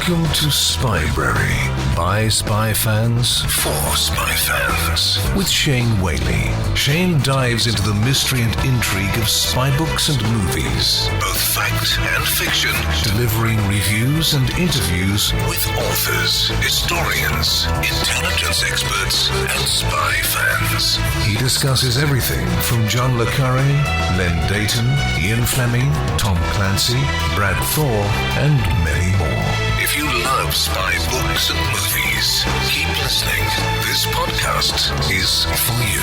Welcome to Spybrary, by spy fans, for spy fans, with Shane Whaley. Shane dives into the mystery and intrigue of spy books and movies, both fact and fiction, delivering reviews and interviews with authors, historians, intelligence experts, and spy fans. He discusses everything from John le Carré, Len Dayton, Ian Fleming, Tom Clancy, Brad Thor, and many more. If you love spy books and movies, keep listening. This podcast is for you.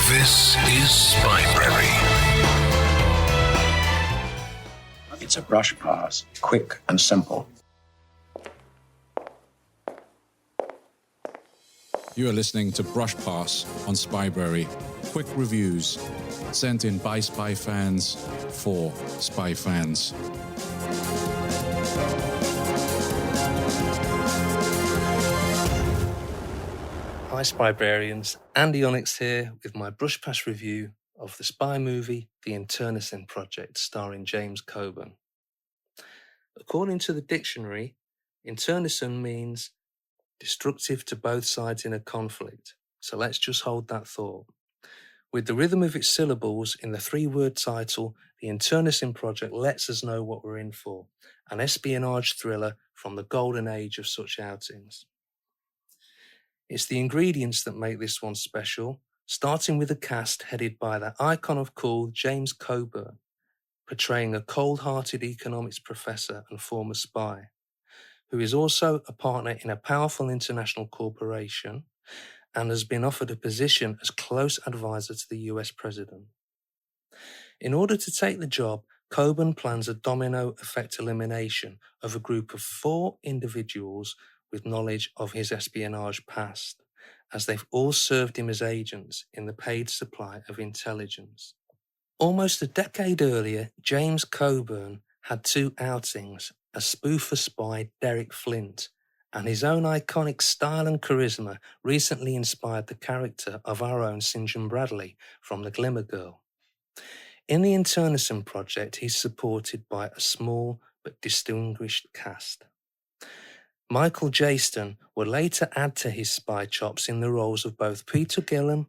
This is Spybrary. It's a brush pass, quick and simple. You are listening to Brush Pass on Spybrary. Quick reviews sent in by spy fans for spy fans. Hi Spybrarians, Andy Onyx here with my brush pass review of the spy movie The Internecine Project starring James Coburn. According to the dictionary, internecine means destructive to both sides in a conflict, so let's just hold that thought. With the rhythm of its syllables in the three-word title, The Internecine Project lets us know what we're in for, an espionage thriller from the golden age of such outings. It's the ingredients that make this one special, starting with a cast headed by that icon of cool James Coburn, portraying a cold-hearted economics professor and former spy, who is also a partner in a powerful international corporation and has been offered a position as close advisor to the US president. In order to take the job, Coburn plans a domino effect elimination of a group of 4 individuals with knowledge of his espionage past, as they've all served him as agents in the paid supply of intelligence. Almost a decade earlier, James Coburn had 2 outings, a spoofer spy Derek Flint, and his own iconic style and charisma recently inspired the character of our own St. John Bradley from The Glimmer Girl. In the Internecine Project, he's supported by a small but distinguished cast. Michael Jaston would later add to his spy chops in the roles of both Peter Gillam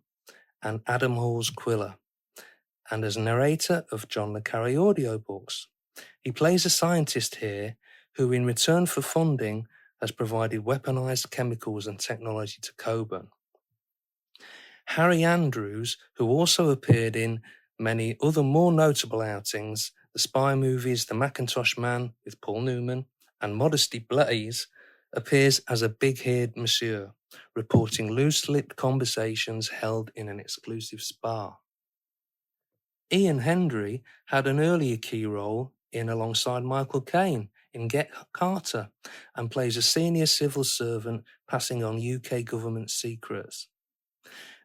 and Adam Hall's Quiller, and as narrator of John le Carré audiobooks. He plays a scientist here who, in return for funding, has provided weaponized chemicals and technology to Coburn. Harry Andrews, who also appeared in many other more notable outings, the spy movies The Macintosh Man with Paul Newman and Modesty Blaze, appears as a big-haired monsieur, reporting loose-lipped conversations held in an exclusive spa. Ian Hendry had an earlier key role in alongside Michael Caine in Get Carter and plays a senior civil servant passing on UK government secrets.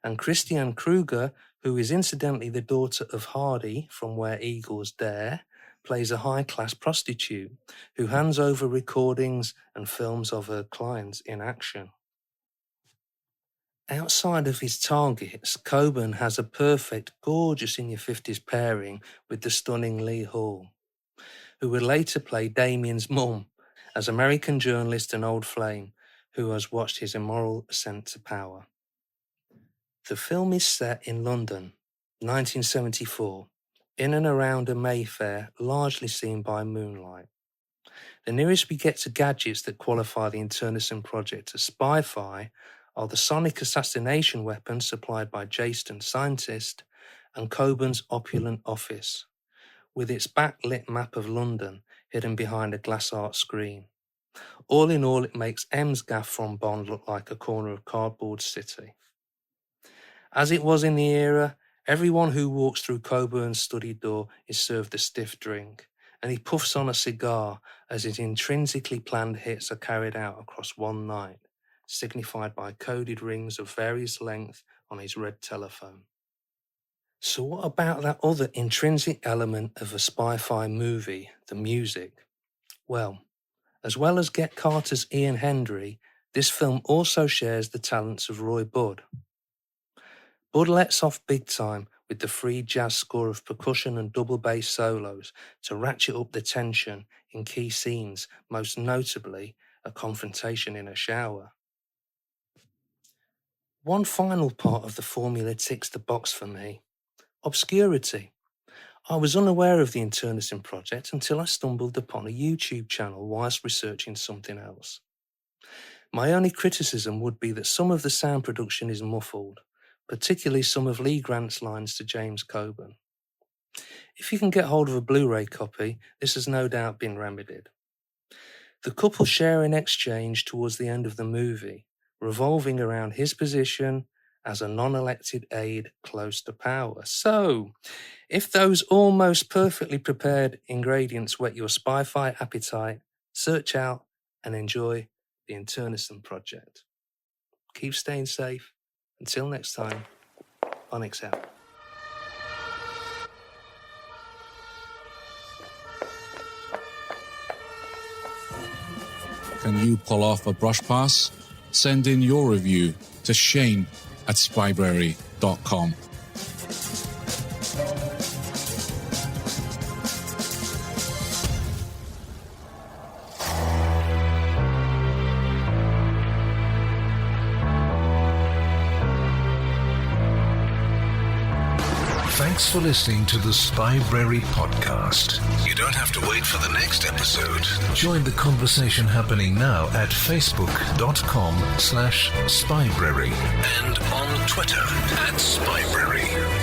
And Christiane Kruger, who is incidentally the daughter of Hardy from Where Eagles Dare, plays a high-class prostitute who hands over recordings and films of her clients in action. Outside of his targets, Coburn has a perfect, gorgeous in-your-50s pairing with the stunning Lee Hall, who would later play Damien's mum as American journalist and old flame who has watched his immoral ascent to power. The film is set in London, 1974, in and around a Mayfair largely seen by moonlight. The nearest we get to gadgets that qualify the Internecine Project as spy-fi are the sonic assassination weapon supplied by Jaston's scientist and Coburn's opulent office, with its backlit map of London hidden behind a glass art screen. All in all, it makes M's gaff from Bond look like a corner of cardboard city. As it was in the era, everyone who walks through Coburn's study door is served a stiff drink, and he puffs on a cigar as his intrinsically planned hits are carried out across one night, signified by coded rings of various length on his red telephone. So what about that other intrinsic element of a spy-fi movie, the music? Well as Get Carter's Ian Hendry, this film also shares the talents of Roy Budd. Budd lets off big time with the free jazz score of percussion and double bass solos to ratchet up the tension in key scenes, most notably a confrontation in a shower. One final part of the formula ticks the box for me: obscurity. I was unaware of the Internecine Project until I stumbled upon a YouTube channel whilst researching something else. My only criticism would be that some of the sound production is muffled, particularly some of Lee Grant's lines to James Coburn. If you can get hold of a Blu-ray copy, this has no doubt been remedied. The couple share an exchange towards the end of the movie, revolving around his position as a non-elected aide close to power. So, if those almost perfectly prepared ingredients whet your spy-fi appetite, search out and enjoy the Internecine Project. Keep staying safe. Until next time, Onyx out. Can you pull off a brush pass? Send in your review to shane@spybrary.com. Thanks for listening to the Spybrary podcast. You don't have to wait for the next episode. Join the conversation happening now at facebook.com/Spybrary and on Twitter @Spybrary.